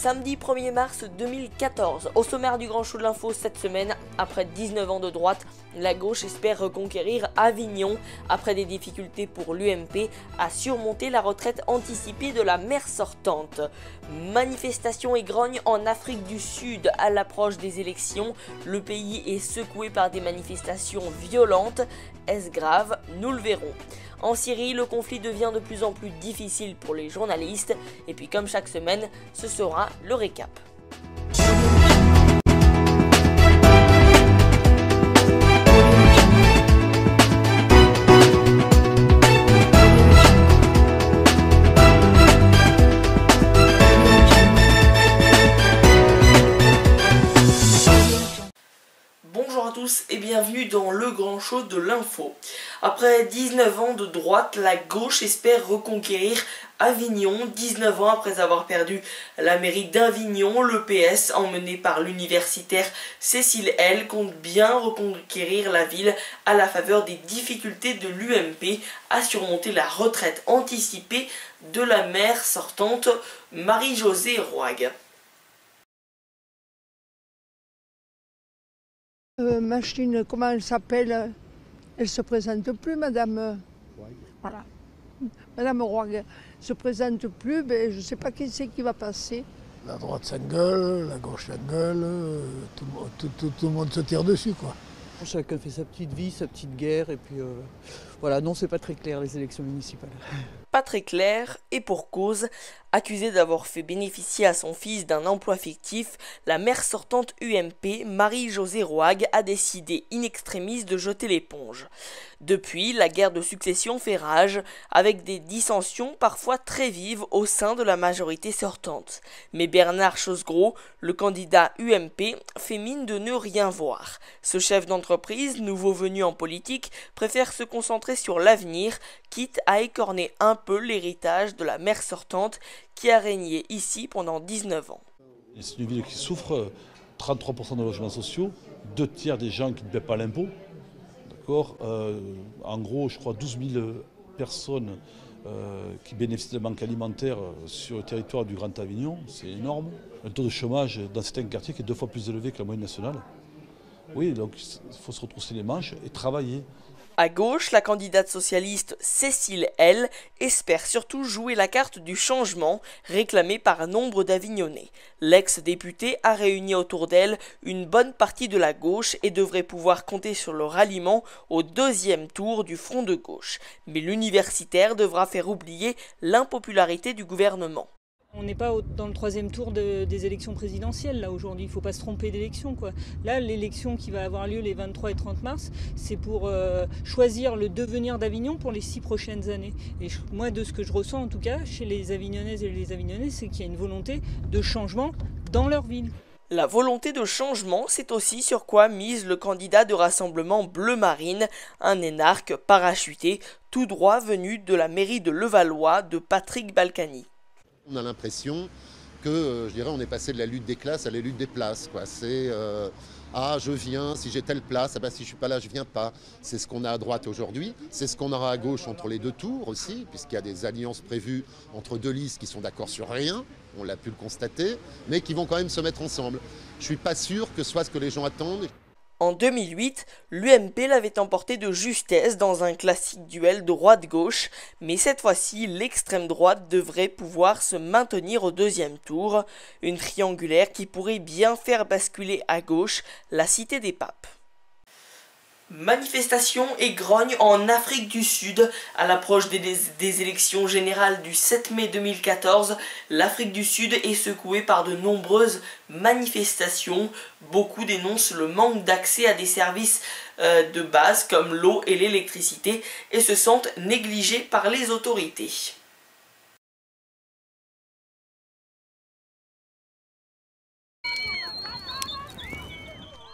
Samedi 1er mars 2014, au sommaire du Grand Show de l'Info cette semaine, après 19 ans de droite, la gauche espère reconquérir Avignon après des difficultés pour l'UMP à surmonter la retraite anticipée de la maire sortante. Manifestations et grogne en Afrique du Sud à l'approche des élections, le pays est secoué par des manifestations violentes. Est-ce grave? Nous le verrons. En Syrie, le conflit devient de plus en plus difficile pour les journalistes. Et puis comme chaque semaine, ce sera le récap. Bonjour à tous et bienvenue dans le Grand Show de l'Info. Après 19 ans de droite, la gauche espère reconquérir Avignon. 19 ans après avoir perdu la mairie d'Avignon, le PS, emmené par l'universitaire Cécile L, compte bien reconquérir la ville à la faveur des difficultés de l'UMP à surmonter la retraite anticipée de la maire sortante Marie-Josée Rouag. Machine, comment elle s'appelle? Elle se présente plus, Madame. Voilà. Madame Rouag se présente plus, mais je ne sais pas qui c'est qui va passer. La droite s'engueule, la gauche s'engueule, tout le monde se tire dessus, quoi. Chacun fait sa petite vie, sa petite guerre, et puis voilà, non, c'est pas très clair les élections municipales. Pas très clair, et pour cause. Accusée d'avoir fait bénéficier à son fils d'un emploi fictif, la maire sortante UMP, Marie-Josée Rouag, a décidé in extremis de jeter l'éponge. Depuis, la guerre de succession fait rage, avec des dissensions parfois très vives au sein de la majorité sortante. Mais Bernard Chosgros, le candidat UMP, fait mine de ne rien voir. Ce chef d'entreprise, nouveau venu en politique, préfère se concentrer sur l'avenir, quitte à écorner un peu l'héritage de la maire sortante qui a régné ici pendant 19 ans. C'est une ville qui souffre, 33% de logements sociaux, 2/3 des gens qui ne paient pas l'impôt. D'accord, en gros, je crois 12 000 personnes qui bénéficient de banque alimentaire sur le territoire du Grand Avignon, c'est énorme. Un taux de chômage dans certains quartiers qui est 2 fois plus élevé que la moyenne nationale. Oui, donc il faut se retrousser les manches et travailler. À gauche, la candidate socialiste Cécile L espère surtout jouer la carte du changement réclamée par nombre d'Avignonnais. L'ex-députée a réuni autour d'elle une bonne partie de la gauche et devrait pouvoir compter sur le ralliement au deuxième tour du front de gauche. Mais l'universitaire devra faire oublier l'impopularité du gouvernement. On n'est pas dans le troisième tour des élections présidentielles là aujourd'hui, il ne faut pas se tromper d'élection quoi. Là l'élection qui va avoir lieu les 23 et 30 mars, c'est pour choisir le devenir d'Avignon pour les 6 prochaines années. Et moi de ce que je ressens en tout cas chez les Avignonnaises et les Avignonnais, c'est qu'il y a une volonté de changement dans leur ville. La volonté de changement, c'est aussi sur quoi mise le candidat de Rassemblement Bleu Marine, un énarque parachuté tout droit venu de la mairie de Levallois de Patrick Balkany. On a l'impression que, je dirais, on est passé de la lutte des classes à la lutte des places, quoi. C'est ah, je viens, si j'ai telle place, ah ben, si je ne suis pas là, je ne viens pas. C'est ce qu'on a à droite aujourd'hui, c'est ce qu'on aura à gauche entre les deux tours aussi, puisqu'il y a des alliances prévues entre deux listes qui sont d'accord sur rien, on l'a pu le constater, mais qui vont quand même se mettre ensemble. Je ne suis pas sûr que ce soit ce que les gens attendent. En 2008, l'UMP l'avait emporté de justesse dans un classique duel droite-gauche, mais cette fois-ci, l'extrême droite devrait pouvoir se maintenir au deuxième tour, une triangulaire qui pourrait bien faire basculer à gauche la cité des papes. Manifestations et grogne en Afrique du Sud à l'approche des élections générales du 7 mai 2014. L'Afrique du Sud est secouée par de nombreuses manifestations. Beaucoup dénoncent le manque d'accès à des services de base comme l'eau et l'électricité et se sentent négligés par les autorités.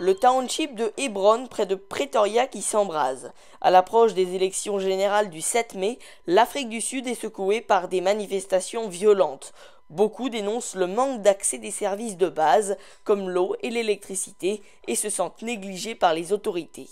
Le township de Hebron, près de Pretoria, qui s'embrase. À l'approche des élections générales du 7 mai, l'Afrique du Sud est secouée par des manifestations violentes. Beaucoup dénoncent le manque d'accès des services de base, comme l'eau et l'électricité, et se sentent négligés par les autorités.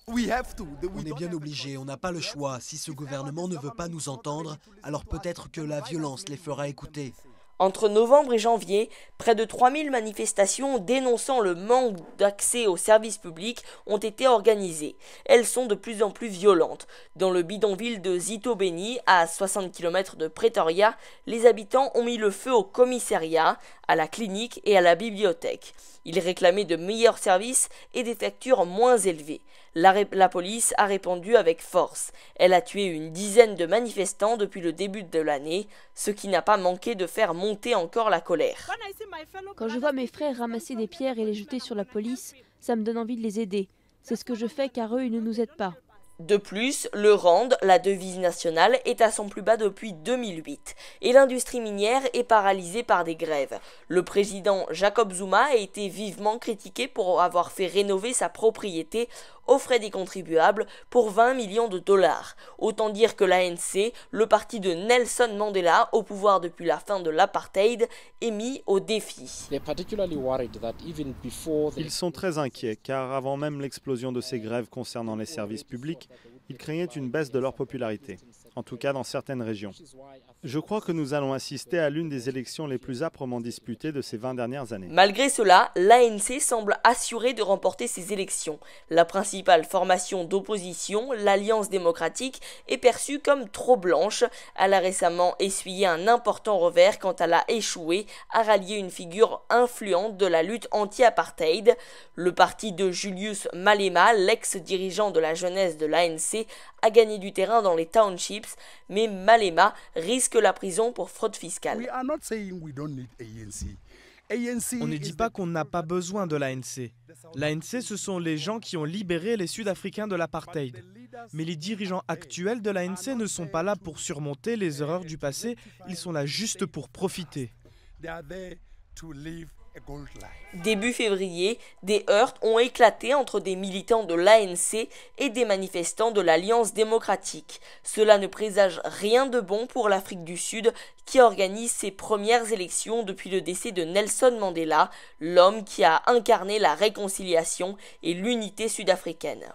On est bien obligé, on n'a pas le choix. Si ce gouvernement ne veut pas nous entendre, alors peut-être que la violence les fera écouter. Entre novembre et janvier, près de 3000 manifestations dénonçant le manque d'accès aux services publics ont été organisées. Elles sont de plus en plus violentes. Dans le bidonville de Zitobeni, à 60 km de Pretoria, les habitants ont mis le feu au commissariat, à la clinique et à la bibliothèque. Ils réclamaient de meilleurs services et des factures moins élevées. La police a répondu avec force. Elle a tué une dizaine de manifestants depuis le début de l'année, ce qui n'a pas manqué de faire monter encore la colère. Quand je vois mes frères ramasser des pierres et les jeter sur la police, ça me donne envie de les aider. C'est ce que je fais car eux, ils ne nous aident pas. De plus, le rand, la devise nationale, est à son plus bas depuis 2008 et l'industrie minière est paralysée par des grèves. Le président Jacob Zuma a été vivement critiqué pour avoir fait rénover sa propriété aux frais des contribuables pour 20 millions de dollars. Autant dire que l'ANC, le parti de Nelson Mandela, au pouvoir depuis la fin de l'apartheid, est mis au défi. Ils sont très inquiets car avant même l'explosion de ces grèves concernant les services publics, ils craignaient une baisse de leur popularité, en tout cas dans certaines régions. Je crois que nous allons assister à l'une des élections les plus âprement disputées de ces 20 dernières années. Malgré cela, l'ANC semble assurée de remporter ces élections. La principale formation d'opposition, l'Alliance démocratique, est perçue comme trop blanche. Elle a récemment essuyé un important revers quand elle a échoué à rallier une figure influente de la lutte anti-apartheid. Le parti de Julius Malema, l'ex-dirigeant de la jeunesse de l'ANC, a gagné du terrain dans les townships, mais Malema risque la prison pour fraude fiscale. On ne dit pas qu'on n'a pas besoin de l'ANC. L'ANC, ce sont les gens qui ont libéré les Sud-Africains de l'apartheid. Mais les dirigeants actuels de l'ANC ne sont pas là pour surmonter les erreurs du passé, ils sont là juste pour profiter. Début février, des heurts ont éclaté entre des militants de l'ANC et des manifestants de l'Alliance démocratique. Cela ne présage rien de bon pour l'Afrique du Sud qui organise ses premières élections depuis le décès de Nelson Mandela, l'homme qui a incarné la réconciliation et l'unité sud-africaine.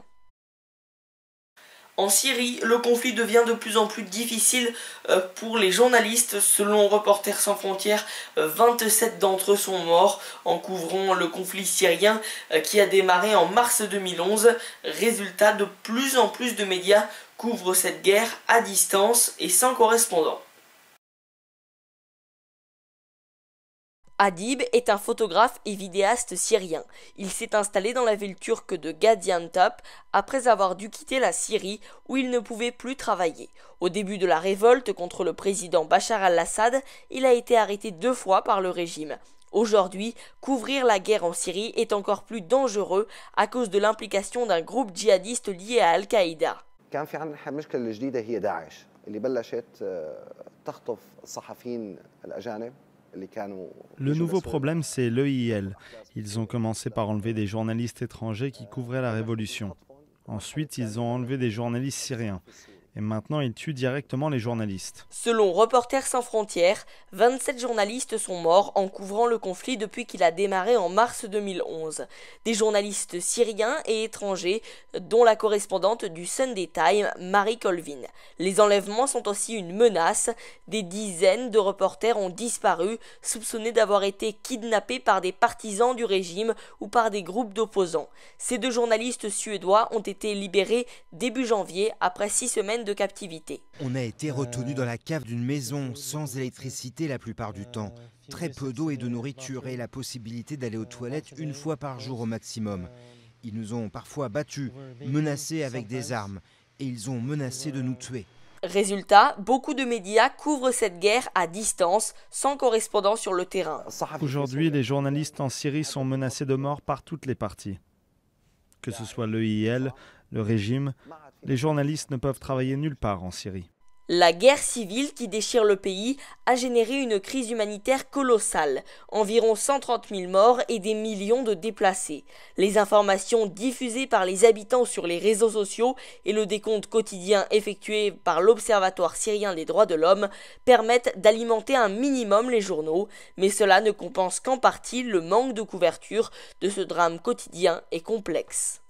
En Syrie, le conflit devient de plus en plus difficile pour les journalistes. Selon Reporters sans frontières, 27 d'entre eux sont morts en couvrant le conflit syrien qui a démarré en mars 2011. Résultat, de plus en plus de médias couvrent cette guerre à distance et sans correspondant. Adib est un photographe et vidéaste syrien. Il s'est installé dans la ville turque de Gaziantep après avoir dû quitter la Syrie où il ne pouvait plus travailler. Au début de la révolte contre le président Bachar al-Assad, il a été arrêté 2 fois par le régime. Aujourd'hui, couvrir la guerre en Syrie est encore plus dangereux à cause de l'implication d'un groupe djihadiste lié à Al-Qaïda. Le nouveau problème, c'est l'EIL. Ils ont commencé par enlever des journalistes étrangers qui couvraient la révolution. Ensuite, ils ont enlevé des journalistes syriens. Et maintenant, ils tuent directement les journalistes. Selon Reporters sans frontières, 27 journalistes sont morts en couvrant le conflit depuis qu'il a démarré en mars 2011. Des journalistes syriens et étrangers, dont la correspondante du Sunday Times, Marie Colvin. Les enlèvements sont aussi une menace. Des dizaines de reporters ont disparu, soupçonnés d'avoir été kidnappés par des partisans du régime ou par des groupes d'opposants. Ces 2 journalistes suédois ont été libérés début janvier après 6 semaines de captivité. On a été retenus dans la cave d'une maison, sans électricité la plupart du temps, très peu d'eau et de nourriture et la possibilité d'aller aux toilettes 1 fois par jour au maximum. Ils nous ont parfois battus, menacés avec des armes et ils ont menacé de nous tuer. Résultat, beaucoup de médias couvrent cette guerre à distance, sans correspondant sur le terrain. Aujourd'hui, les journalistes en Syrie sont menacés de mort par toutes les parties. Que ce soit l'EIL, le régime, les journalistes ne peuvent travailler nulle part en Syrie. La guerre civile qui déchire le pays a généré une crise humanitaire colossale, environ 130 000 morts et des millions de déplacés. Les informations diffusées par les habitants sur les réseaux sociaux et le décompte quotidien effectué par l'Observatoire syrien des droits de l'homme permettent d'alimenter un minimum les journaux, mais cela ne compense qu'en partie le manque de couverture de ce drame quotidien et complexe.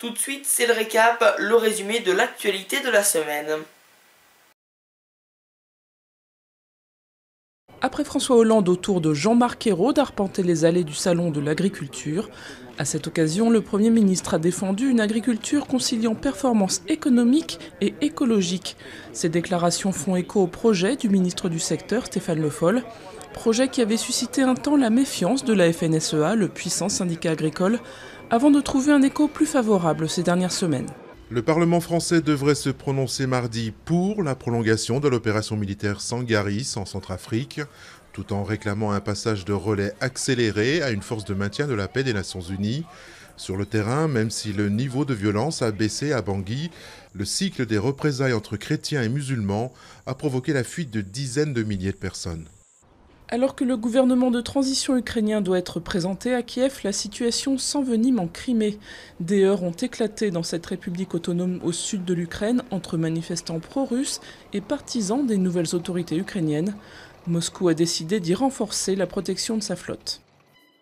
Tout de suite, c'est le récap, le résumé de l'actualité de la semaine. après François Hollande au tour de Jean-Marc Ayrault d'arpenter les allées du salon de l'agriculture. À cette occasion, le Premier ministre a défendu une agriculture conciliant performance économique et écologique. Ces déclarations font écho au projet du ministre du secteur, Stéphane Le Foll, projet qui avait suscité un temps la méfiance de la FNSEA, le puissant syndicat agricole, avant de trouver un écho plus favorable ces dernières semaines. Le Parlement français devrait se prononcer mardi pour la prolongation de l'opération militaire Sangaris en Centrafrique, tout en réclamant un passage de relais accéléré à une force de maintien de la paix des Nations Unies. Sur le terrain, même si le niveau de violence a baissé à Bangui, le cycle des représailles entre chrétiens et musulmans a provoqué la fuite de dizaines de milliers de personnes. Alors que le gouvernement de transition ukrainien doit être présenté à Kiev, la situation s'envenime en Crimée. Des heurts ont éclaté dans cette république autonome au sud de l'Ukraine entre manifestants pro-russes et partisans des nouvelles autorités ukrainiennes. Moscou a décidé d'y renforcer la protection de sa flotte.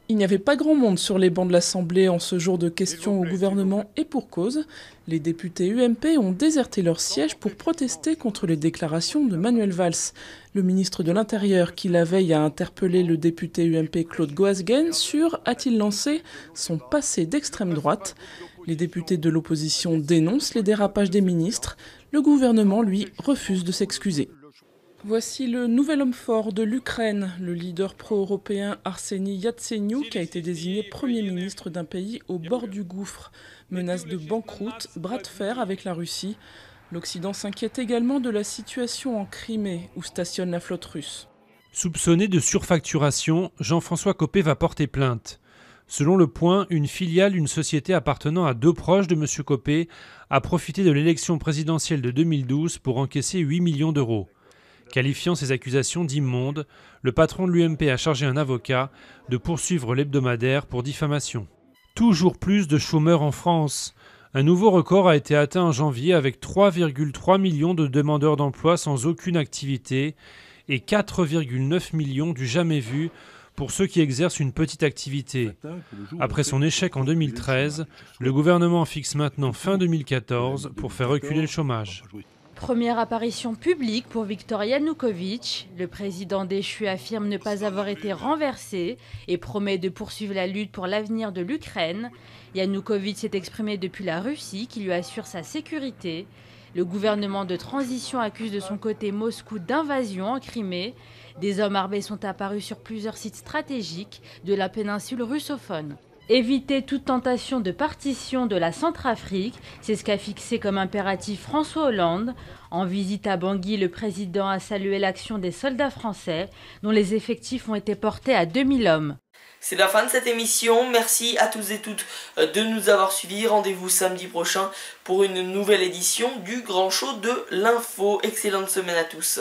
Il n'y avait pas grand monde sur les bancs de l'Assemblée en ce jour de questions au gouvernement et pour cause. Les députés UMP ont déserté leur siège pour protester contre les déclarations de Manuel Valls, le ministre de l'Intérieur qui la veille a interpellé le député UMP Claude Goasguen sur, a-t-il lancé, son passé d'extrême droite. Les députés de l'opposition dénoncent les dérapages des ministres. Le gouvernement, lui, refuse de s'excuser. Voici le nouvel homme fort de l'Ukraine, le leader pro-européen Arseniy Yatsenyuk a été désigné Premier ministre d'un pays au bord du gouffre. Menace de banqueroute, bras de fer avec la Russie. L'Occident s'inquiète également de la situation en Crimée, où stationne la flotte russe. Soupçonné de surfacturation, Jean-François Copé va porter plainte. Selon Le Point, une filiale d'une société appartenant à deux proches de M. Copé a profité de l'élection présidentielle de 2012 pour encaisser 8 millions d'euros. Qualifiant ces accusations d'immondes, le patron de l'UMP a chargé un avocat de poursuivre l'hebdomadaire pour diffamation. Toujours plus de chômeurs en France. Un nouveau record a été atteint en janvier avec 3,3 millions de demandeurs d'emploi sans aucune activité et 4,9 millions du jamais vu pour ceux qui exercent une petite activité. Après son échec en 2013, le gouvernement fixe maintenant fin 2014 pour faire reculer le chômage. Première apparition publique pour Viktor Yanukovych. Le président déchu affirme ne pas avoir été renversé et promet de poursuivre la lutte pour l'avenir de l'Ukraine. Yanukovych s'est exprimé depuis la Russie qui lui assure sa sécurité. Le gouvernement de transition accuse de son côté Moscou d'invasion en Crimée. Des hommes armés sont apparus sur plusieurs sites stratégiques de la péninsule russophone. Éviter toute tentation de partition de la Centrafrique, c'est ce qu'a fixé comme impératif François Hollande. En visite à Bangui, le président a salué l'action des soldats français, dont les effectifs ont été portés à 2000 hommes. C'est la fin de cette émission, merci à tous et toutes de nous avoir suivis. Rendez-vous samedi prochain pour une nouvelle édition du Grand Show de l'Info. Excellente semaine à tous.